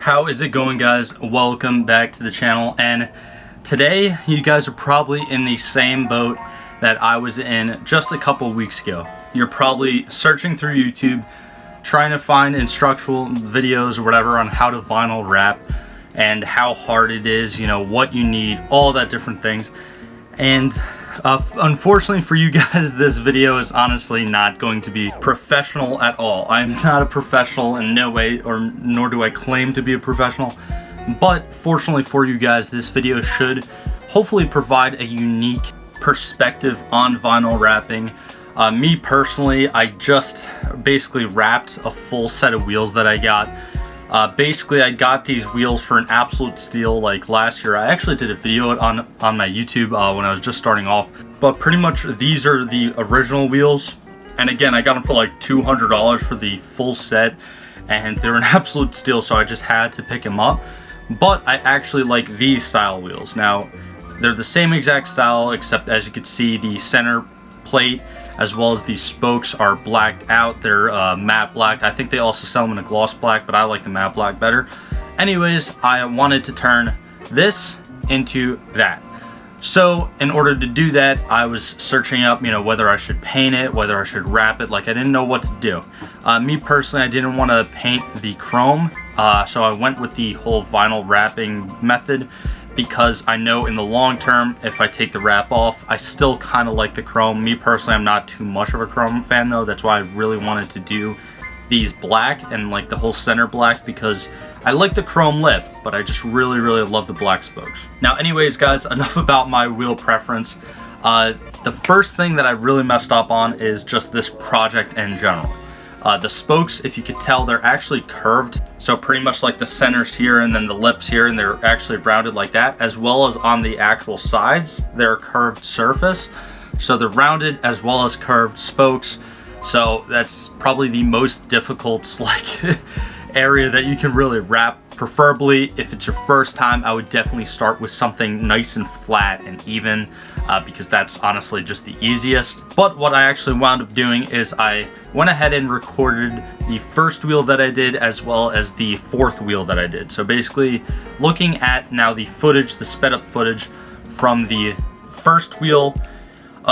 How is it going, guys? Welcome back to the channel, and today you guys are probably in the same boat that I was in just a couple weeks ago. You're probably searching through YouTube trying to find instructional videos or whatever on how to vinyl wrap and how hard it is, you know, what you need, all that different things. And unfortunately for you guys, this video is honestly not going to be professional at all. I'm not a professional in no way, nor do I claim to be a professional. But fortunately for you guys, this video should hopefully provide a unique perspective on vinyl wrapping. Me personally, I just basically wrapped a full set of wheels that I got. Basically, I got these wheels for an absolute steal like last year. I actually did a video on my YouTube when I was just starting off. But pretty much these are the original wheels. And again, I got them for like $200 for the full set. And they're an absolute steal, so I just had to pick them up. But I actually like these style wheels. Now, they're the same exact style, except as you can see, the center plate as well as these spokes are blacked out. They're matte black. I think they also sell them in a gloss black, but I like the matte black better. Anyways, I wanted to turn this into that. So in order to do that, I was searching up, you know, whether I should paint it, whether I should wrap it. Like, I didn't know what to do. Me personally, I didn't want to paint the chrome, so I went with the whole vinyl wrapping method, because I know in the long term, if I take the wrap off, I still kind of like the chrome. Me personally, I'm not too much of a chrome fan though. That's why I really wanted to do these black and like the whole center black, because I like the chrome lip, but I just really love the black spokes. Now anyways, guys, enough about my wheel preference. The first thing that I really messed up on is just this project in general. The spokes, if you could tell, they're actually curved. So pretty much like the centers here and then the lips here, and they're actually rounded like that, as well as on the actual sides, they're a curved surface. So they're rounded as well as curved spokes. So that's probably the most difficult area that you can really wrap. Preferably, if it's your first time, I would definitely start with something nice and flat and even, because that's honestly just the easiest. But what I actually wound up doing is I went ahead and recorded the first wheel that I did as well as the fourth wheel that I did. So basically, looking at now the footage, the sped up footage from the first wheel,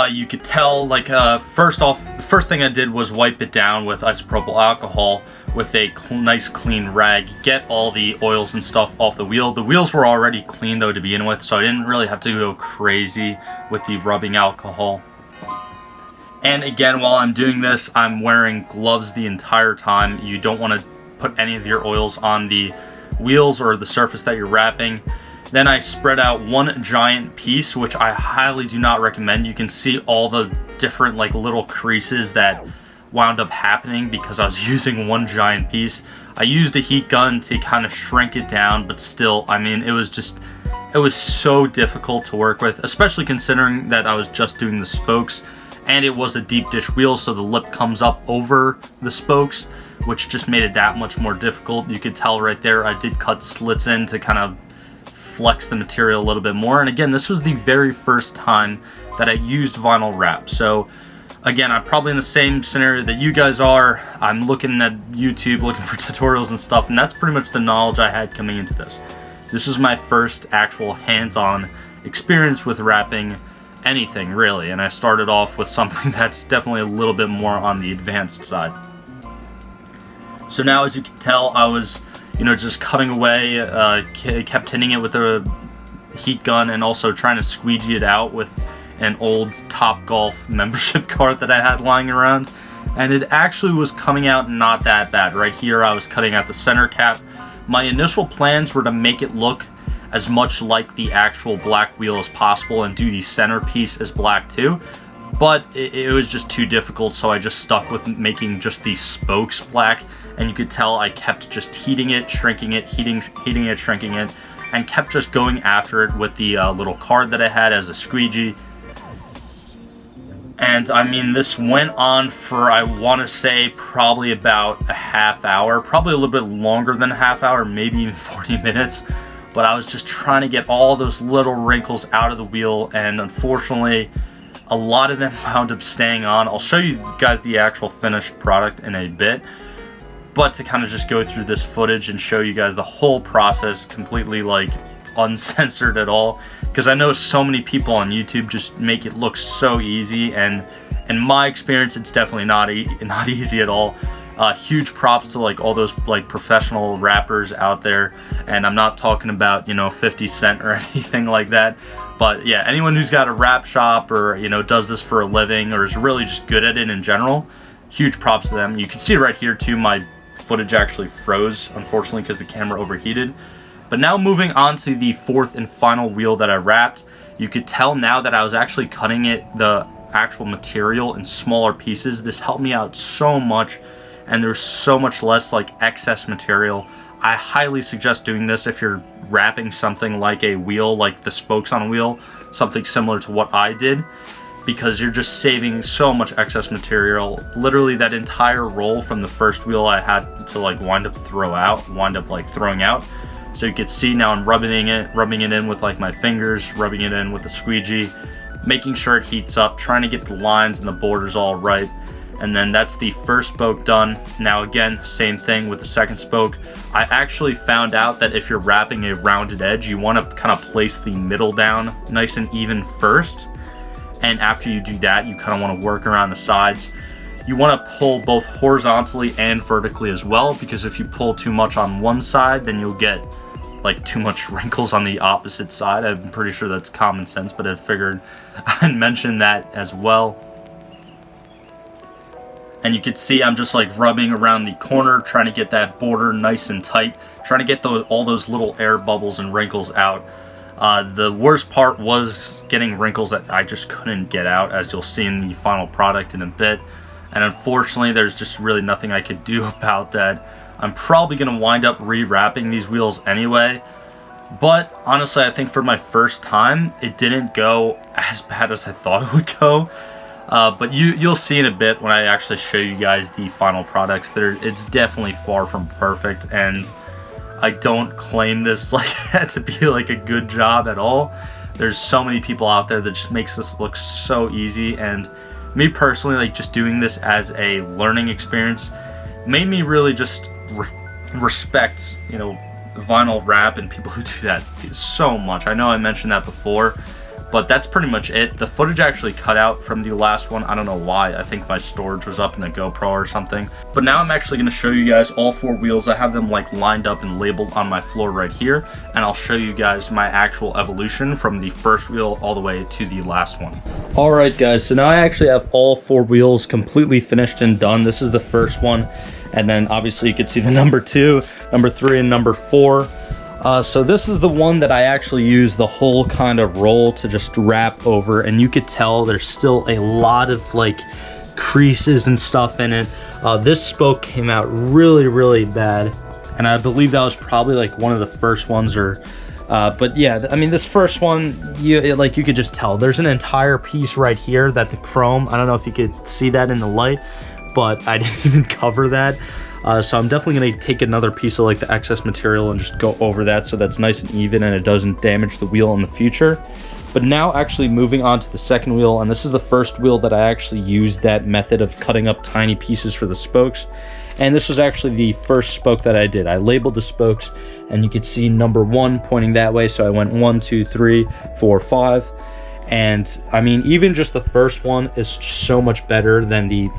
you could tell, like, first off, the first thing I did was wipe it down with isopropyl alcohol with a nice clean rag, get all the oils and stuff off the wheel. The wheels were already clean though to begin with, so I didn't really have to go crazy with the rubbing alcohol. And again, while I'm doing this, I'm wearing gloves the entire time. You don't want to put any of your oils on the wheels or the surface that you're wrapping. Then I spread out one giant piece, which I highly do not recommend. You can see all the different like little creases that wound up happening because I was using one giant piece. I used a heat gun to kind of shrink it down, but still, I mean, it was so difficult to work with, especially considering that I was just doing the spokes, and it was a deep dish wheel, so the lip comes up over the spokes, which just made it that much more difficult. You could tell right there, I did cut slits in to kind of flex the material a little bit more. And again, this was the very first time that I used vinyl wrap. So again, I'm probably in the same scenario that you guys are. I'm looking at YouTube, looking for tutorials and stuff, and that's pretty much the knowledge I had coming into this. This was my first actual hands-on experience with wrapping anything, really, and I started off with something that's definitely a little bit more on the advanced side. So now, as you can tell, I was, you know, just cutting away, kept hitting it with a heat gun and also trying to squeegee it out with an old Topgolf membership card that I had lying around, and it actually was coming out not that bad. Right here, I was cutting out the center cap. My initial plans were to make it look as much like the actual black wheel as possible and do the center piece as black too, but it was just too difficult, so I just stuck with making just the spokes black. And you could tell I kept just heating it, shrinking it, heating it, shrinking it, and kept just going after it with the little card that I had as a squeegee. And I mean, this went on for, I want to say, probably about a half hour, probably a little bit longer than a half hour, maybe even 40 minutes. But I was just trying to get all those little wrinkles out of the wheel, and unfortunately, a lot of them wound up staying on. I'll show you guys the actual finished product in a bit. but to kind of just go through this footage and show you guys the whole process completely like uncensored at all, because I know so many people on YouTube just make it look so easy, and in my experience it's definitely not easy at all. Huge props to like all those like professional rappers out there, and I'm not talking about, you know, 50 Cent or anything like that, but yeah, anyone who's got a rap shop or, you know, does this for a living or is really just good at it in general, huge props to them. You can see right here too, my footage actually froze, unfortunately, because the camera overheated. But now moving on to the fourth and final wheel that I wrapped, you could tell now that I was actually cutting the actual material in smaller pieces. This helped me out so much, and there's so much less like excess material. I highly suggest doing this if you're wrapping something like a wheel, like the spokes on a wheel, something similar to what I did, because you're just saving so much excess material. Literally that entire roll from the first wheel I had to like wind up throwing out. So you can see now I'm rubbing it in with like my fingers, rubbing it in with the squeegee, making sure it heats up, trying to get the lines and the borders all right. And then that's the first spoke done. Now again, same thing with the second spoke. I actually found out that if you're wrapping a rounded edge, you want to kind of place the middle down nice and even first. And after you do that, you kind of want to work around the sides. You want to pull both horizontally and vertically as well, because if you pull too much on one side, then you'll get like too much wrinkles on the opposite side. I'm pretty sure that's common sense, but I figured I'd mention that as well. And you can see I'm just like rubbing around the corner, trying to get that border nice and tight, trying to get all those little air bubbles and wrinkles out. The worst part was getting wrinkles that I just couldn't get out, as you'll see in the final product in a bit. And unfortunately, there's just really nothing I could do about that. I'm probably going to wind up rewrapping these wheels anyway. But honestly, I think for my first time, it didn't go as bad as I thought it would go. But you'll see in a bit when I actually show you guys the final products. It's definitely far from perfect, and I don't claim this like to be like a good job at all. There's so many people out there that just makes this look so easy, and me personally, like just doing this as a learning experience made me really just respect, you know, vinyl wrap and people who do that so much. I know I mentioned that before, but that's pretty much it. The footage actually cut out from the last one. I don't know why. I think my storage was up in the GoPro or something. But now I'm actually going to show you guys all four wheels. I have them like lined up and labeled on my floor right here, and I'll show you guys my actual evolution from the first wheel all the way to the last one. All right guys, so now I actually have all four wheels completely finished and done. This is the first one, and then obviously you can see the number 2, number 3, and number 4. So this is the one that I actually use the whole kind of roll to just wrap over, and you could tell there's still a lot of like creases and stuff in it. This spoke came out really bad, and I believe that was probably like one of the first ones, or but yeah, I mean, this first one, you could just tell there's an entire piece right here that the chrome, I don't know if you could see that in the light, but I didn't even cover that. So I'm definitely going to take another piece of like the excess material and just go over that so that's nice and even and it doesn't damage the wheel in the future. But now actually moving on to the second wheel, and this is the first wheel that I actually used that method of cutting up tiny pieces for the spokes. And this was actually the first spoke that I did. I labeled the spokes, and you could see number 1 pointing that way. So I went 1, 2, 3, 4, 5. And I mean, even just the first one is so much better than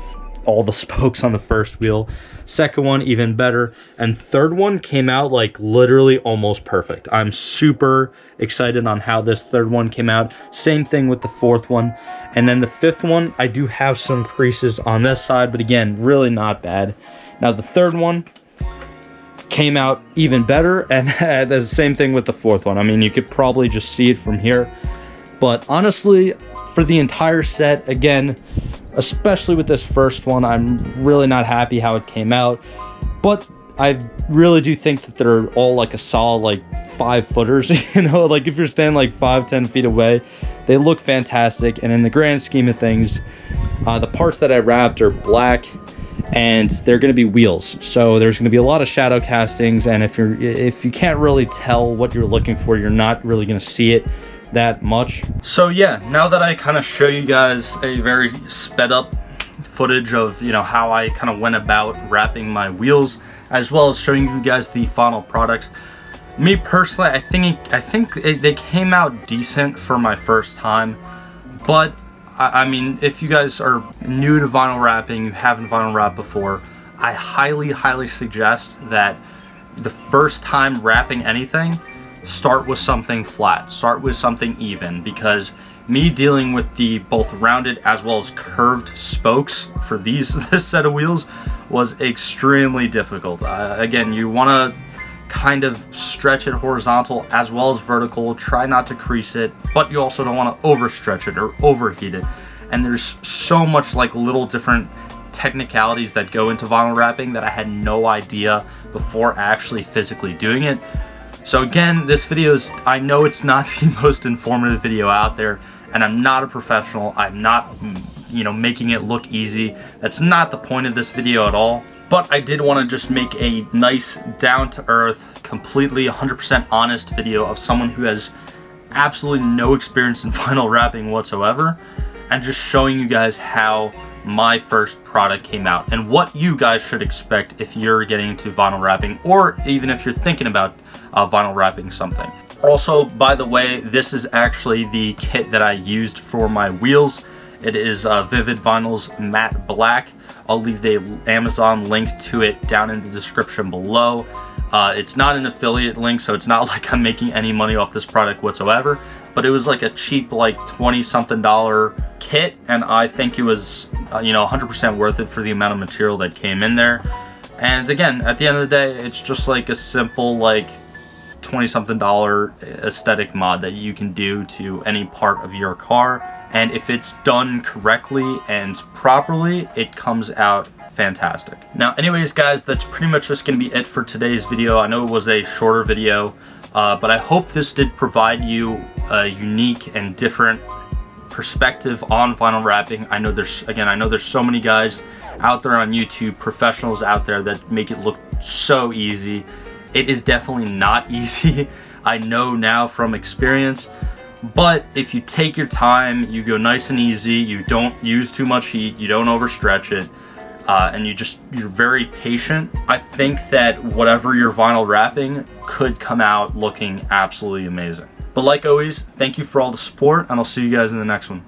all the spokes on the first wheel. Second one even better, and third one came out like literally almost perfect. I'm super excited on how this third one came out. Same thing with the fourth one, and then the fifth one, I do have some creases on this side, but again, really not bad. Now the third one came out even better, and the same thing with the fourth one. I mean, you could probably just see it from here, but honestly, for the entire set, again, especially with this first one, I'm really not happy how it came out, but I really do think that they're all like a solid like 5 footers, you know, like if you're standing like 5-10 feet away, they look fantastic. And in the grand scheme of things, the parts that I wrapped are black, and they're going to be wheels, so there's going to be a lot of shadow castings, and if you can't really tell what you're looking for, you're not really going to see it that much. So yeah, now that I kind of show you guys a very sped up footage of, you know, how I kind of went about wrapping my wheels, as well as showing you guys the final product. Me personally, I think they came out decent for my first time, but I mean, if you guys are new to vinyl wrapping, you haven't vinyl wrapped before, I highly suggest that the first time wrapping anything, start with something flat, start with something even, because me dealing with the both rounded as well as curved spokes for this set of wheels was extremely difficult. Again, you want to kind of stretch it horizontal as well as vertical. Try not to crease it, but you also don't want to overstretch it or overheat it. And there's so much like little different technicalities that go into vinyl wrapping that I had no idea before actually physically doing it. So again, this video is, I know it's not the most informative video out there, and I'm not a professional. I'm not, you know, making it look easy. That's not the point of this video at all. But I did want to just make a nice, down-to-earth, completely 100% honest video of someone who has absolutely no experience in vinyl wrapping whatsoever, and just showing you guys how my first product came out and what you guys should expect if you're getting into vinyl wrapping, or even if you're thinking about vinyl wrapping something. Also, by the way, this is actually the kit that I used for my wheels. It is Vivid Vinyl's Matte Black. I'll leave the Amazon link to it down in the description below. It's not an affiliate link, so it's not like I'm making any money off this product whatsoever, but it was like a cheap, like $20-something kit, and I think it was, you know, 100% worth it for the amount of material that came in there. And again, at the end of the day, it's just like a simple, like, $20-something aesthetic mod that you can do to any part of your car. And if it's done correctly and properly, it comes out fantastic. Now, anyways, guys, that's pretty much just going to be it for today's video. I know it was a shorter video, but I hope this did provide you a unique and different perspective on vinyl wrapping. I know there's so many guys out there on YouTube, professionals out there that make it look so easy. It is definitely not easy. I know now from experience. But if you take your time, you go nice and easy, you don't use too much heat, you don't overstretch it, and you're very patient, I think that whatever you're vinyl wrapping could come out looking absolutely amazing. But like always, thank you for all the support, and I'll see you guys in the next one.